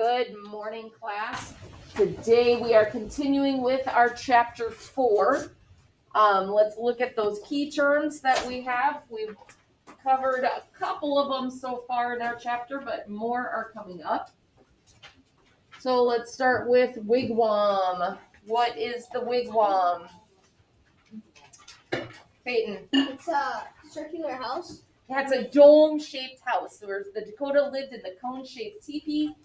Good morning, class. Today we are continuing with our chapter 4. Let's look at those key terms that we have. We've covered a couple of them so far in our chapter, but more are coming up. So let's start with wigwam. What is the wigwam? Peyton. It's a circular house. Yeah, it's a dome-shaped house. Where the Dakota lived in the cone-shaped teepee.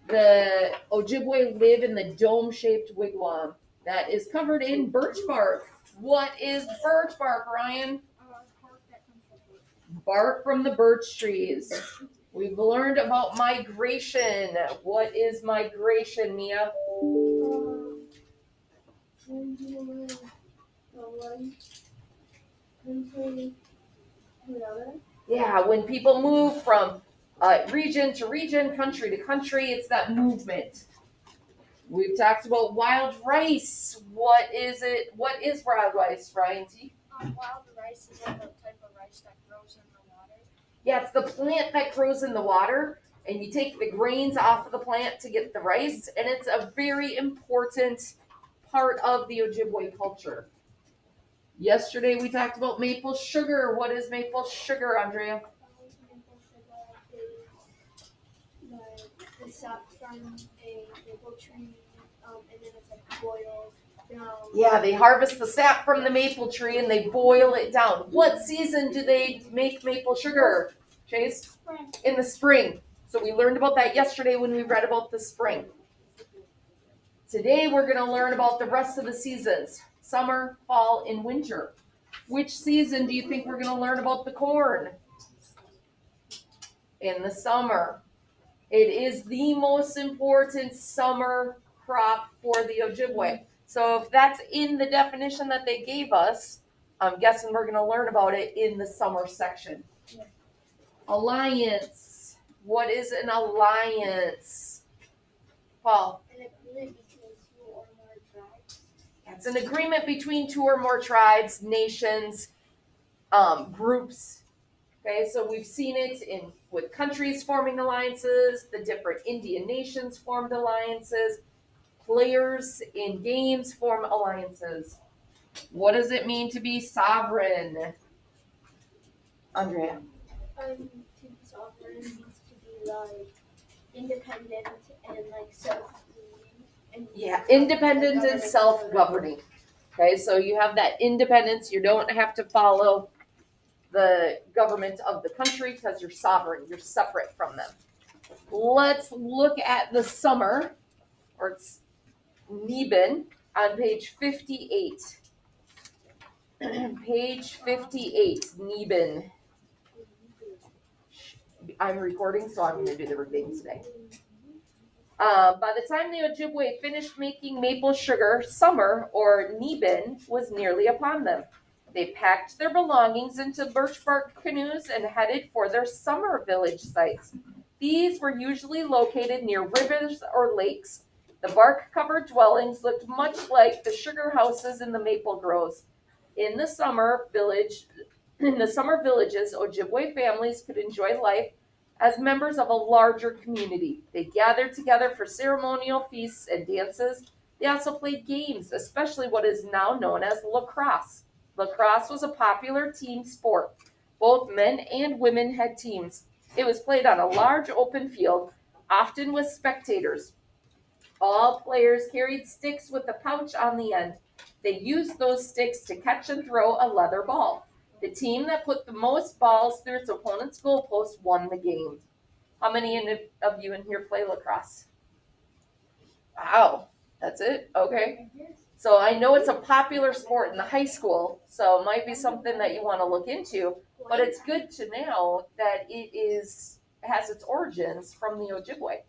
The Ojibwe live in the dome-shaped wigwam that is covered in birch bark. What is birch bark, Ryan? Bark from the birch trees. We've learned about migration. What is migration, Mia? Yeah, when people move from region to region, country to country, it's that movement. We've talked about wild rice. What is it? What is wild rice, Ryan T? Wild rice is like a type of rice that grows in the water. Yeah, it's the plant that grows in the water, and you take the grains off of the plant to get the rice, and it's a very important part of the Ojibwe culture. Yesterday we talked about maple sugar. What is maple sugar, Andrea? Maple sugar is the sap from a maple tree, and then it's like boiled down. Yeah, they harvest the sap from the maple tree and they boil it down. What season do they make maple sugar, Chase? Spring. In the spring. So we learned about that yesterday when we read about the spring. Today we're going to learn about the rest of the seasons. Summer, fall, and winter. Which season do you think we're going to learn about the corn? In the summer. It is the most important summer crop for the Ojibwe. So if that's in the definition that they gave us, I'm guessing we're going to learn about it in the summer section. Yeah. Alliance. What is an alliance? Paul? It's an agreement between two or more tribes, nations, groups. Okay, so we've seen it with countries forming alliances, the different Indian nations formed alliances, players in games form alliances. What does it mean to be sovereign? Andrea? To be sovereign means to be like independent and like self-governing. Yeah, independent and self-governing. Okay, so you have that independence. You don't have to follow the government of the country because you're sovereign. You're separate from them. Let's look at the summer, or it's Neben, on page 58. Page 58, Neben. I'm recording, so I'm going to do the reading today. By the time the Ojibwe finished making maple sugar, summer, or Neben, was nearly upon them. They packed their belongings into birch bark canoes and headed for their summer village sites. These were usually located near rivers or lakes. The bark-covered dwellings looked much like the sugar houses in the maple groves. In the summer villages, Ojibwe families could enjoy life as members of a larger community. They gathered together for ceremonial feasts and dances. They also played games, especially what is now known as lacrosse. Lacrosse was a popular team sport. Both men and women had teams. It was played on a large open field, often with spectators. All players carried sticks with a pouch on the end. They used those sticks to catch and throw a leather ball. The team that put the most balls through its opponent's goalpost won the game. How many of you in here play lacrosse? Wow, that's it? Okay. So I know it's a popular sport in the high school, so it might be something that you want to look into, but it's good to know that it has its origins from the Ojibwe.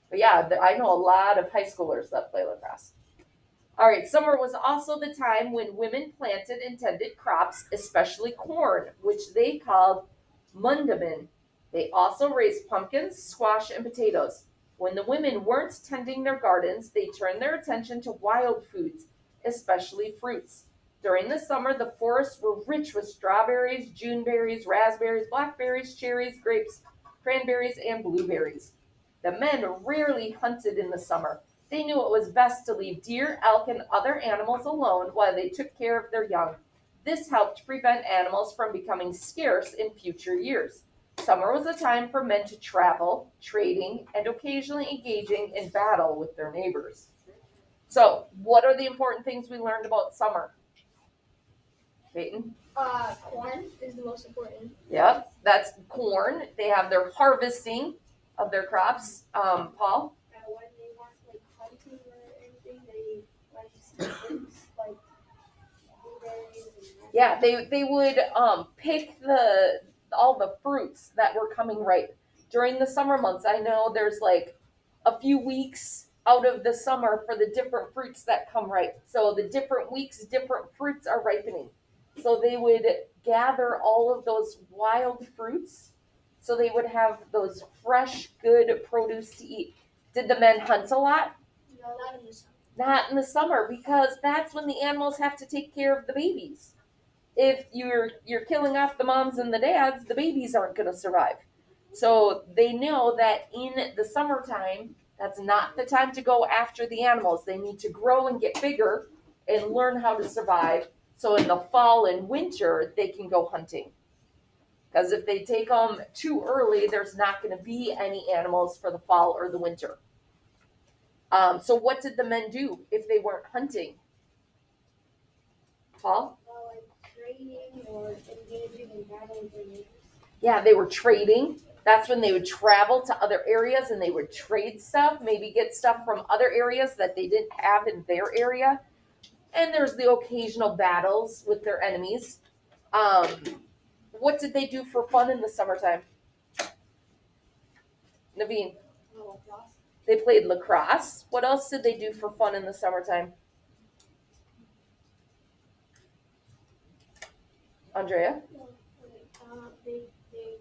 But yeah, I know a lot of high schoolers that play lacrosse. All right, summer was also the time when women planted and tended crops, especially corn, which they called mundamin. They also raised pumpkins, squash, and potatoes. When the women weren't tending their gardens, they turned their attention to wild foods, especially fruits. During the summer, the forests were rich with strawberries, juneberries, raspberries, blackberries, cherries, grapes, cranberries, and blueberries. The men rarely hunted in the summer. They knew it was best to leave deer, elk, and other animals alone while they took care of their young. This helped prevent animals from becoming scarce in future years. Summer was a time for men to travel, trading, and occasionally engaging in battle with their neighbors. So, what are the important things we learned about summer? Peyton? Corn is the most important. Yep, that's corn. They have their harvesting of their crops. Paul? When they want like hunting or anything, they like fruits like blueberries and Yeah, they would pick all the fruits that were coming ripe during the summer months. I know there's like a few weeks out of the summer for the different fruits that come ripe. So the different weeks, different fruits are ripening. So they would gather all of those wild fruits. So they would have those fresh, good produce to eat. Did the men hunt a lot? no, not in the summer. Not in the summer, because that's when the animals have to take care of the babies. If you're killing off the moms and the dads, the babies aren't going to survive. So they know that in the summertime, that's not the time to go after the animals. They need to grow and get bigger and learn how to survive. So in the fall and winter, they can go hunting. Because if they take them too early, there's not going to be any animals for the fall or the winter. So what did the men do if they weren't hunting? Paul? Like trading or engaging in battle with their neighbors. Yeah, they were trading. That's when they would travel to other areas and they would trade stuff, maybe get stuff from other areas that they didn't have in their area. And there's the occasional battles with their enemies. What did they do for fun in the summertime? Naveen? Lacrosse. They played lacrosse. What else did they do for fun in the summertime? Andrea? They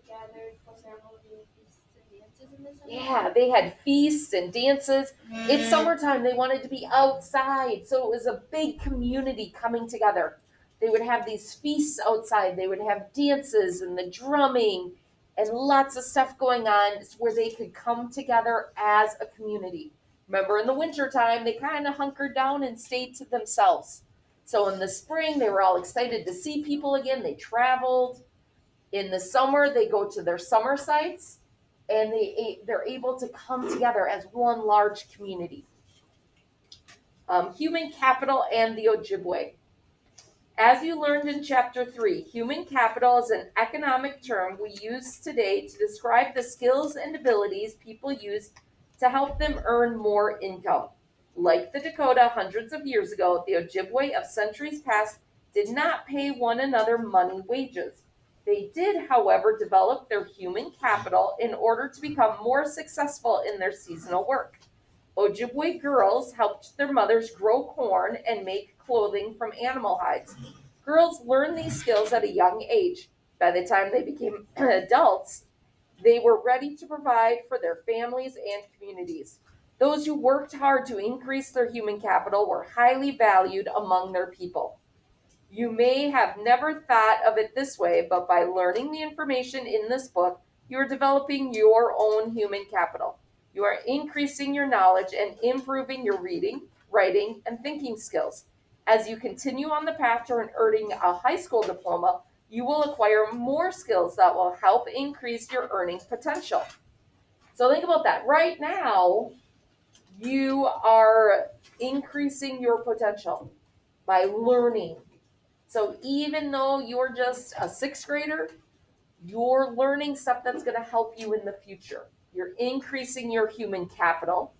gathered for ceremonial feasts and dances in the summer. Yeah, they had feasts and dances. It's summertime. They wanted to be outside. So it was a big community coming together. They would have these feasts outside. They would have dances and the drumming and lots of stuff going on where they could come together as a community. Remember, in the wintertime, they kind of hunkered down and stayed to themselves. So in the spring, they were all excited to see people again. They traveled. In the summer, they go to their summer sites, and they're able to come together as one large community. Human capital and the Ojibwe. As you learned in Chapter 3, human capital is an economic term we use today to describe the skills and abilities people use to help them earn more income. Like the Dakota hundreds of years ago, the Ojibwe of centuries past did not pay one another money wages. They did, however, develop their human capital in order to become more successful in their seasonal work. Ojibwe girls helped their mothers grow corn and make clothing from animal hides. Girls learned these skills at a young age. By the time they became adults, they were ready to provide for their families and communities. Those who worked hard to increase their human capital were highly valued among their people. You may have never thought of it this way, but by learning the information in this book, you are developing your own human capital. You are increasing your knowledge and improving your reading, writing, and thinking skills. As you continue on the path toward earning a high school diploma, you will acquire more skills that will help increase your earning potential. So think about that. Right now, you are increasing your potential by learning. So even though you're just a sixth grader, you're learning stuff that's going to help you in the future. You're increasing your human capital.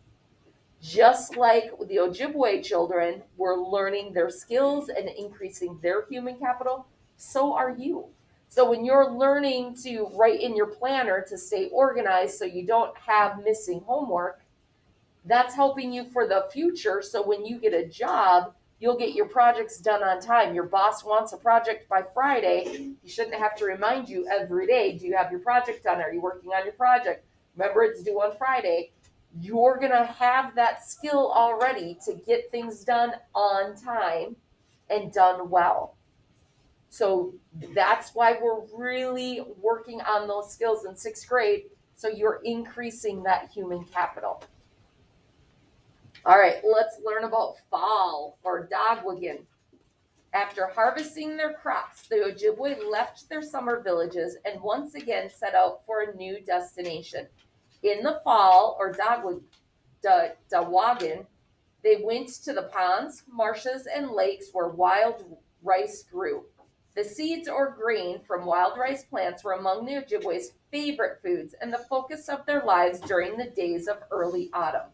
Just like the Ojibwe children were learning their skills and increasing their human capital, so are you. So when you're learning to write in your planner to stay organized so you don't have missing homework, that's helping you for the future. So when you get a job, you'll get your projects done on time. Your boss wants a project by Friday. He shouldn't have to remind you every day, do you have your project done? Are you working on your project? Remember, it's due on Friday. You're going to have that skill already to get things done on time and done well. So that's why we're really working on those skills in sixth grade, So you're increasing that human capital. All right, let's learn about fall or Dagwagan. After harvesting their crops, the Ojibwe left their summer villages and once again set out for a new destination. In the fall, or Dawagan, they went to the ponds, marshes, and lakes where wild rice grew. The seeds or grain from wild rice plants were among the Ojibwe's favorite foods and the focus of their lives during the days of early autumn.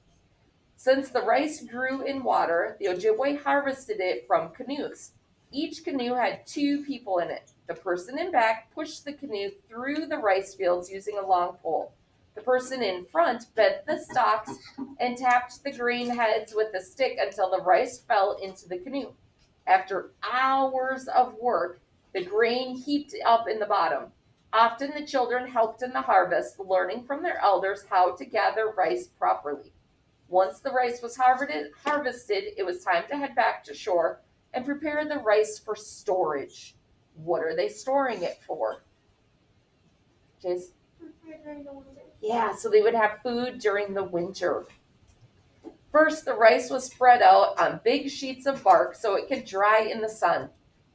Since the rice grew in water, the Ojibwe harvested it from canoes. Each canoe had 2 people in it. The person in back pushed the canoe through the rice fields using a long pole. The person in front bent the stalks and tapped the grain heads with a stick until the rice fell into the canoe. After hours of work, the grain heaped up in the bottom. Often the children helped in the harvest, learning from their elders how to gather rice properly. Once the rice was harvested, it was time to head back to shore and prepare the rice for storage. What are they storing it for? Chase? Yeah, so they would have food during the winter. First, the rice was spread out on big sheets of bark so it could dry in the sun.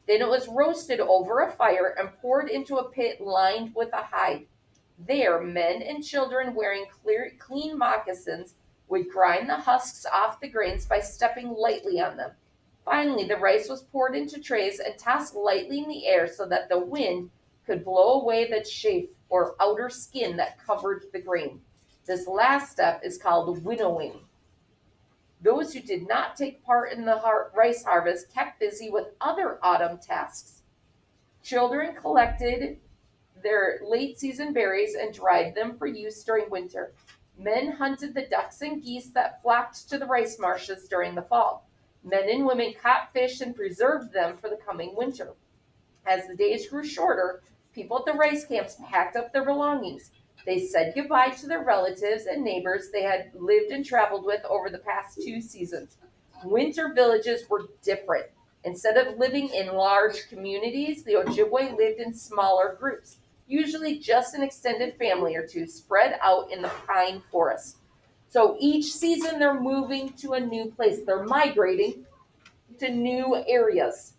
Then it was roasted over a fire and poured into a pit lined with a hide. There, men and children wearing clean moccasins would grind the husks off the grains by stepping lightly on them. Finally, the rice was poured into trays and tossed lightly in the air so that the wind could blow away the chaff or outer skin that covered the grain. This last step is called winnowing. Those who did not take part in the rice harvest kept busy with other autumn tasks. Children collected their late season berries and dried them for use during winter. Men hunted the ducks and geese that flocked to the rice marshes during the fall. Men and women caught fish and preserved them for the coming winter. As the days grew shorter, people at the rice camps packed up their belongings. They said goodbye to their relatives and neighbors they had lived and traveled with over the past 2 seasons. Winter villages were different. Instead of living in large communities, the Ojibwe lived in smaller groups, usually just an extended family or 2 spread out in the pine forest. So each season they're moving to a new place. They're migrating to new areas.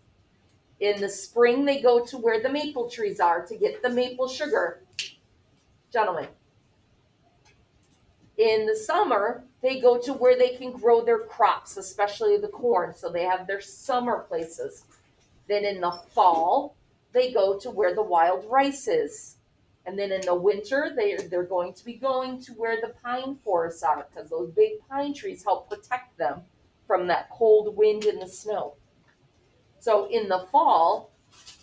In the spring, they go to where the maple trees are to get the maple sugar. Gentlemen. In the summer, they go to where they can grow their crops, especially the corn. So they have their summer places. Then in the fall, they go to where the wild rice is. And then in the winter, they're going to be going to where the pine forests are because those big pine trees help protect them from that cold wind and the snow. So in the fall,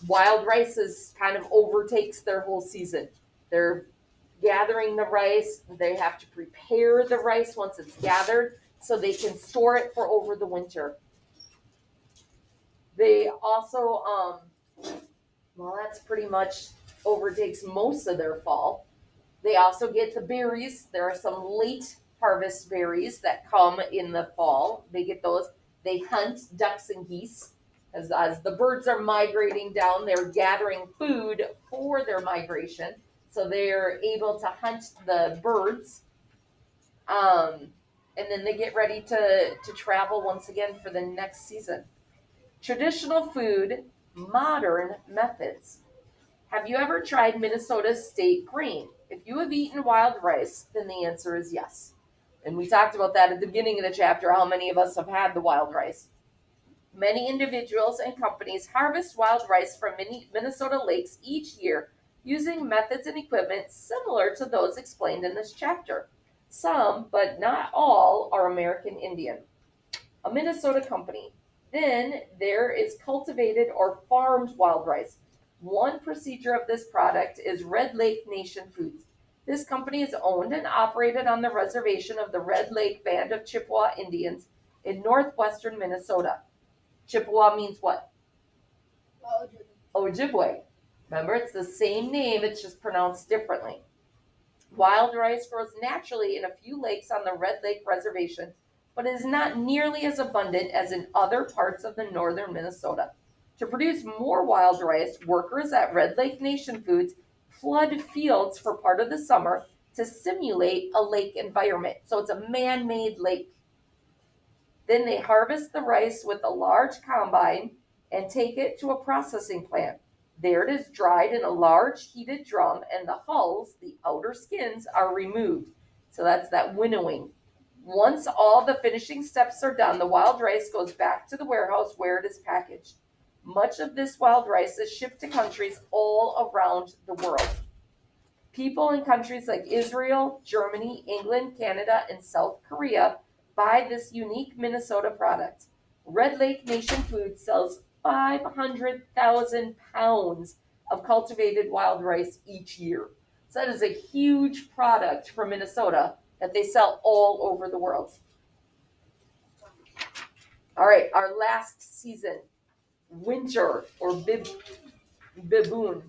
wild rice kind of overtakes their whole season. They're gathering the rice. They have to prepare the rice once it's gathered so they can store it for over the winter. They also, that's pretty much overtakes most of their fall. They also get the berries. There are some late harvest berries that come in the fall. They get those. They hunt ducks and geese. As the birds are migrating down, they're gathering food for their migration. So they're able to hunt the birds. And then they get ready to travel once again for the next season. Traditional food, modern methods. Have you ever tried Minnesota's state grain? If you have eaten wild rice, then the answer is yes. And we talked about that at the beginning of the chapter, how many of us have had the wild rice. Many individuals and companies harvest wild rice from Minnesota lakes each year using methods and equipment similar to those explained in this chapter. Some, but not all, are American Indian. A Minnesota company. Then there is cultivated or farmed wild rice. One procedure of this product is Red Lake Nation Foods. This company is owned and operated on the reservation of the Red Lake Band of Chippewa Indians in northwestern Minnesota. Chippewa means what? Ojibwe. Remember, it's the same name, it's just pronounced differently. Wild rice grows naturally in a few lakes on the Red Lake Reservation, but is not nearly as abundant as in other parts of the northern Minnesota. To produce more wild rice, workers at Red Lake Nation Foods flood fields for part of the summer to simulate a lake environment. So it's a man-made lake. Then they harvest the rice with a large combine and take it to a processing plant. There it is dried in a large heated drum, and the hulls, the outer skins, are removed. So that's that winnowing. Once all the finishing steps are done, the wild rice goes back to the warehouse where it is packaged. Much of this wild rice is shipped to countries all around the world. People in countries like Israel, Germany, England, Canada, and South Korea buy this unique Minnesota product. Red Lake Nation Foods sells 500,000 pounds of cultivated wild rice each year. So that is a huge product for Minnesota that they sell all over the world. All right, our last season, winter or baboon.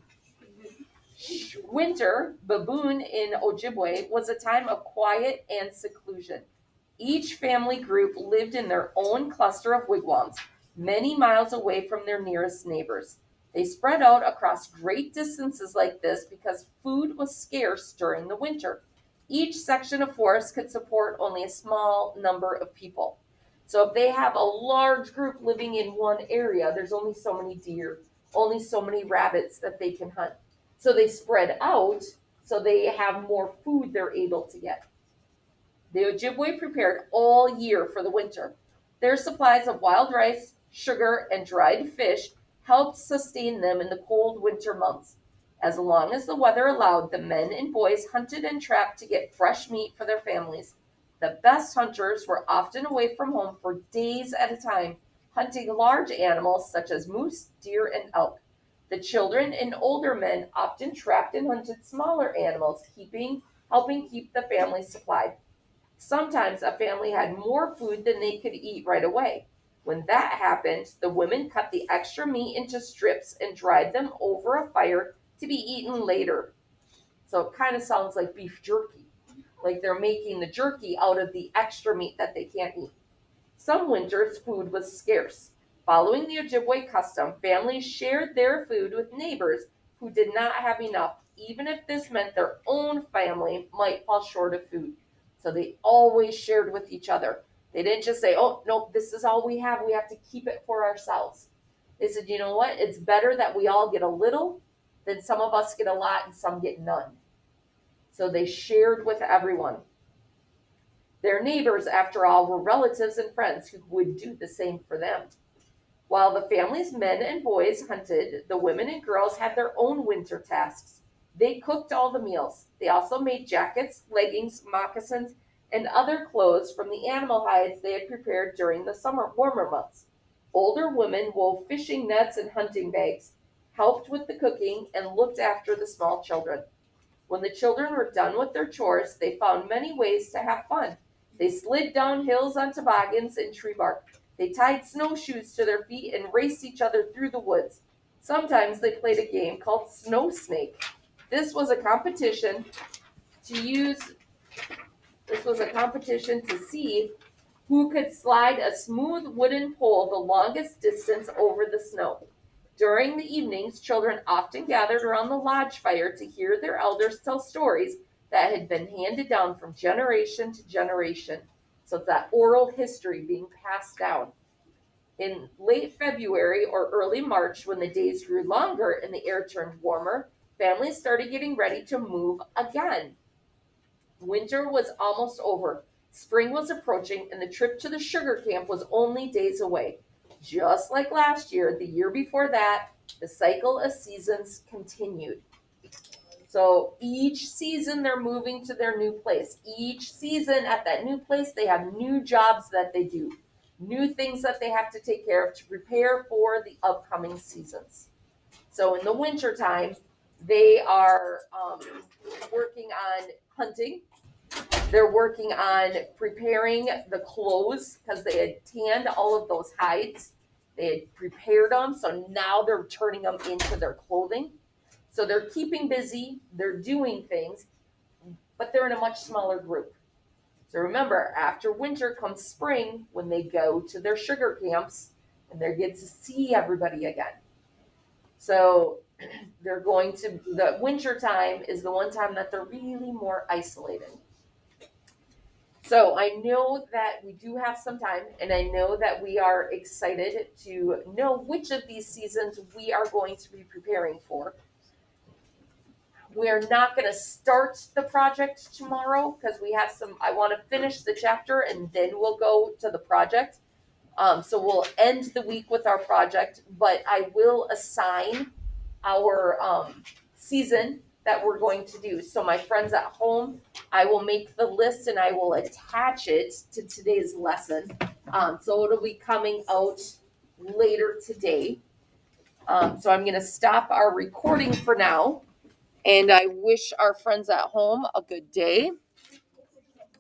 Winter, baboon in Ojibwe, was a time of quiet and seclusion. Each family group lived in their own cluster of wigwams, many miles away from their nearest neighbors. They spread out across great distances like this because food was scarce during the winter. Each section of forest could support only a small number of people. So if they have a large group living in one area, there's only so many deer, only so many rabbits that they can hunt. So they spread out so they have more food they're able to get. The Ojibwe prepared all year for the winter. Their supplies of wild rice, sugar, and dried fish helped sustain them in the cold winter months. As long as the weather allowed, the men and boys hunted and trapped to get fresh meat for their families. The best hunters were often away from home for days at a time, hunting large animals such as moose, deer, and elk. The children and older men often trapped and hunted smaller animals, helping keep the family supplied. Sometimes a family had more food than they could eat right away. When that happened, the women cut the extra meat into strips and dried them over a fire to be eaten later. So it kind of sounds like beef jerky, like they're making the jerky out of the extra meat that they can't eat. Some winters, food was scarce. Following the Ojibwe custom, families shared their food with neighbors who did not have enough, even if this meant their own family might fall short of food. So they always shared with each other. They didn't just say, oh, no, this is all we have to keep it for ourselves. They said, you know what? It's better that we all get a little than some of us get a lot and some get none. So they shared with everyone. Their neighbors, after all, were relatives and friends who would do the same for them. While the family's men and boys hunted, the women and girls had their own winter tasks. They cooked all the meals. They also made jackets, leggings, moccasins, and other clothes from the animal hides they had prepared during the summer warmer months. Older women wove fishing nets and hunting bags, helped with the cooking, and looked after the small children. When the children were done with their chores, they found many ways to have fun. They slid down hills on toboggans and tree bark. They tied snowshoes to their feet and raced each other through the woods. Sometimes they played a game called Snow Snake. This was a competition to see who could slide a smooth wooden pole the longest distance over the snow. During the evenings, children often gathered around the lodge fire to hear their elders tell stories that had been handed down from generation to generation. So it's that oral history being passed down. In late February or early March, when the days grew longer and the air turned warmer, families started getting ready to move again. Winter was almost over. Spring was approaching, and the trip to the sugar camp was only days away. Just like last year, the year before that, the cycle of seasons continued. So each season they're moving to their new place. Each season at that new place, they have new jobs that they do, new things that they have to take care of to prepare for the upcoming seasons. So in the wintertime, they are working on hunting. They're working on preparing the clothes because they had tanned all of those hides. They had prepared them, so now they're turning them into their clothing. So they're keeping busy, they're doing things, but they're in a much smaller group. So remember, after winter comes spring when they go to their sugar camps and they get to see everybody again. So The winter time is the one time that they're really more isolated. So I know that we do have some time, and I know that we are excited to know which of these seasons we are going to be preparing for. We're not going to start the project tomorrow because I want to finish the chapter and then we'll go to the project. So we'll end the week with our project, but I will assign our season that we're going to do. So my friends at home, I will make the list and I will attach it to today's lesson. So it'll be coming out later today. So I'm going to stop our recording for now. And I wish our friends at home a good day.